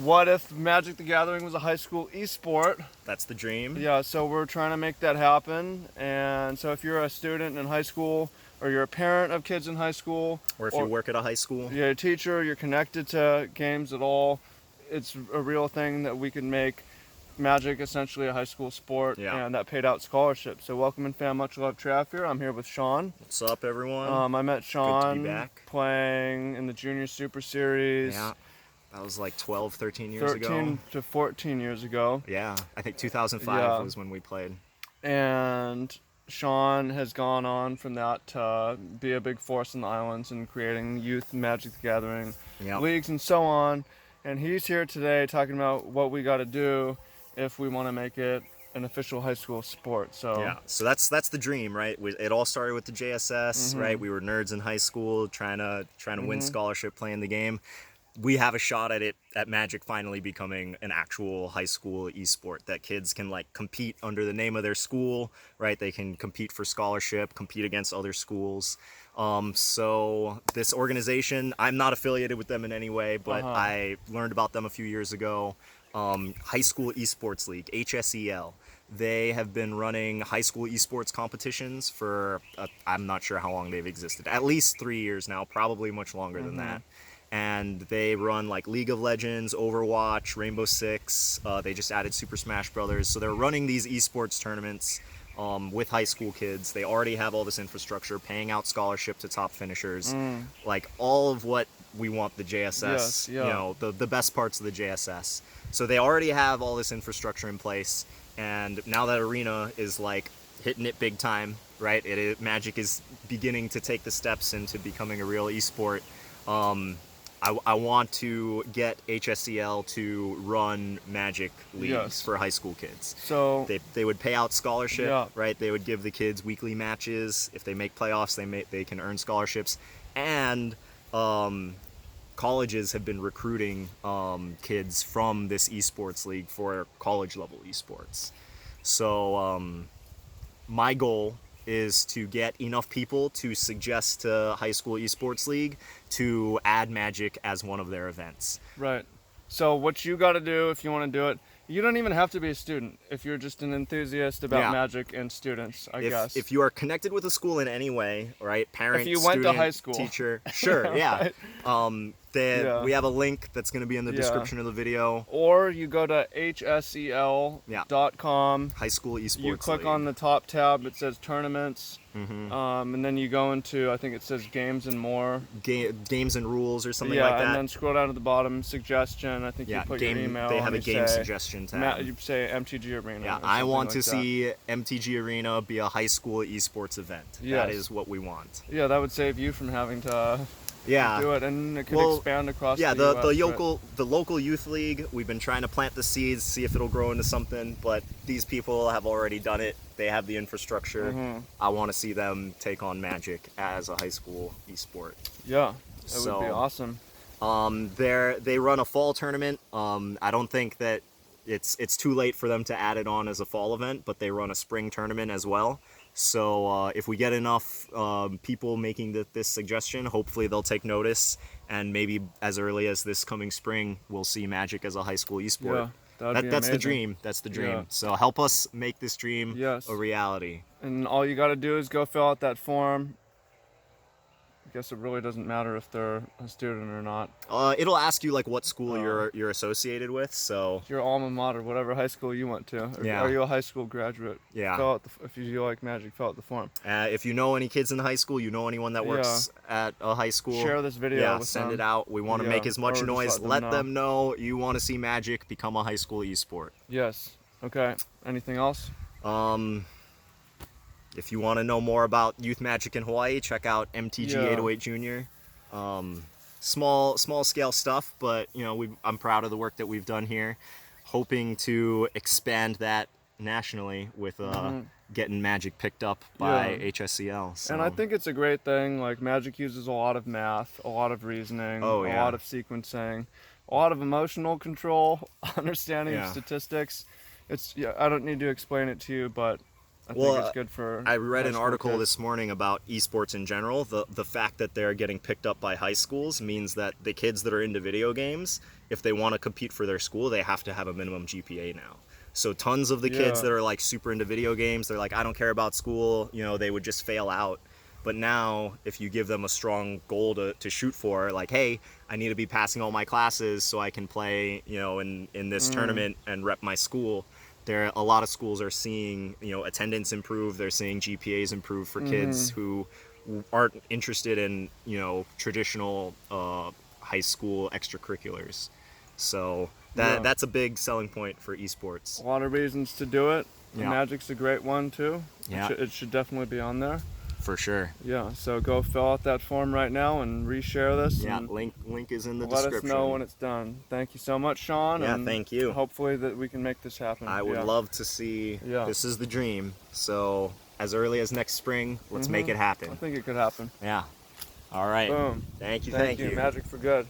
what if Magic the Gathering was a high school esport? That's the dream. Yeah, so we're trying to make that happen. And so if you're a student in high school, or you're a parent of kids in high school, Or if you or work at a high school. you're a teacher, you're connected to games at all, it's a real thing that we can make Magic essentially a high school sport, Yeah. and that paid out scholarships. So welcome and fam, much love, Trav here. I'm here with Sean. What's up, everyone? I met Good to be Sean back. playing in the Junior Super Series. Yeah. That was like 12, 13 years 13 ago. to 14 years ago. Yeah. I think 2005 Yeah. was when we played. And Sean has gone on from that to be a big force in the islands and creating youth Magic the Gathering Yep. leagues and so on. And he's here today talking about what we got to do if we want to make it an official high school sport. So Yeah, so that's the dream, right? It all started with the JSS, right? We were nerds in high school, trying to win scholarship, playing the game. We have a shot at it, at Magic finally becoming an actual high school esport that kids can like compete under the name of their school, right? They can compete for scholarship, compete against other schools. So this organization, I'm not affiliated with them in any way, but I learned about them a few years ago. High School Esports League, HSEL. They have been running high school esports competitions for, I'm not sure how long they've existed, at least 3 years now, probably much longer than that. And they run like League of Legends, Overwatch, Rainbow Six. They just added Super Smash Brothers. So they're running these esports tournaments with high school kids. They already have all this infrastructure, paying out scholarship to top finishers, like all of what we want the JSS, Yes, yeah. you know, the best parts of the JSS. So they already have all this infrastructure in place, and now that Arena is like hitting it big time, right? Magic is beginning to take the steps into becoming a real esport. I want to get HSCL to run Magic leagues Yes. for high school kids. So They would pay out scholarship, Yeah. right? They would give the kids weekly matches. If they make playoffs, they can earn scholarships. And colleges have been recruiting kids from this esports league for college level esports. So my goal is to get enough people to suggest to High School Esports League to add Magic as one of their events. right. So what you got to do if you want to do it, you don't even have to be a student if you're just an enthusiast about Yeah. Magic and students, I guess. If you are connected with a school in any way, right? Parent, If you went to student, high school. teacher, sure, yeah. Right. Yeah. We have a link that's going to be in the Yeah. description of the video. Or you go to hsel.com. High School Esports You click League. on the top tab, it says tournaments, Mm-hmm. and then you go into, I think it says games and more. Games and rules or something Yeah, like that. and then scroll down to the bottom, suggestion. I think yeah, you put game. your email. They and have a you game say, suggestion tab. You say MTG Arena. Yeah, or I something want like to that. see MTG Arena be a high school esports event. That Yes. is what we want. Yeah, that would save you from having to Yeah. do it, and it could Well, expand across Yeah, the the US, the local youth league. We've been trying to plant the seeds, see if it'll grow into something. But these people have already done it. They have the infrastructure. Mhm. I want to see them take on Magic as a high school esport. Yeah, that would be So- awesome. They run a fall tournament. I don't think that it's too late for them to add it on as a fall event, but they run a spring tournament as well. So if we get enough people making this suggestion, hopefully they'll take notice, and maybe as early as this coming spring, we'll see Magic as a high school esport. Yeah, that'd be That's the amazing. dream. That's the dream. Yeah. So help us make this dream Yes. a reality. And all you got to do is go fill out that form. I guess it really doesn't matter if they're a student or not. It'll ask you like what school you're associated with. So Your alma mater, whatever high school you went to. Yeah. Are you a high school graduate? Yeah. Fill out if you do like Magic, fill out the form. if you know any kids in high school, you know anyone that works at a high school, Share this video yeah, with send them. it out. We want to Yeah, make as or much just noise. let Let them them know you want to see Magic become a high school esport. Yes. Okay. Anything else? If you want to know more about youth Magic in Hawaii, check out MTG Yeah. 808 Junior. Small scale stuff, but you know I'm proud of the work that we've done here. Hoping to expand that nationally with getting Magic picked up by Yeah. HSCL. So. And I think it's a great thing. Like Magic uses a lot of math, a lot of reasoning, Oh, a yeah. lot of sequencing, a lot of emotional control, understanding Yeah. of statistics. I don't need to explain it to you, but I think it's good for. I read high an school article kids. this morning about esports in general. The fact that they're getting picked up by high schools means that the kids that are into video games, if they want to compete for their school, they have to have a minimum GPA now. So tons of the kids Yeah. that are like super into video games, they're like, I don't care about school, you know, they would just fail out. But now, if you give them a strong goal to shoot for, like, hey, I need to be passing all my classes so I can play, you know, in this tournament and rep my school. A lot of schools are seeing, you know, attendance improve. They're seeing GPAs improve for kids who aren't interested in, you know, traditional high school extracurriculars. So Yeah. that's a big selling point for esports. A lot of reasons to do it. Yeah. Magic's a great one too. Yeah. It should definitely be on there. For sure. Yeah, so go fill out that form right now and reshare this. Yeah, and link is in the let description. us know when it's done. Thank you so much, Sean. Yeah, and thank you. Hopefully that we can make this happen. I would love to see. Yeah. This is the dream. So as early as next spring, let's make it happen. I think it could happen. Yeah. All right. Boom. Thank you. Thank you. Magic for good.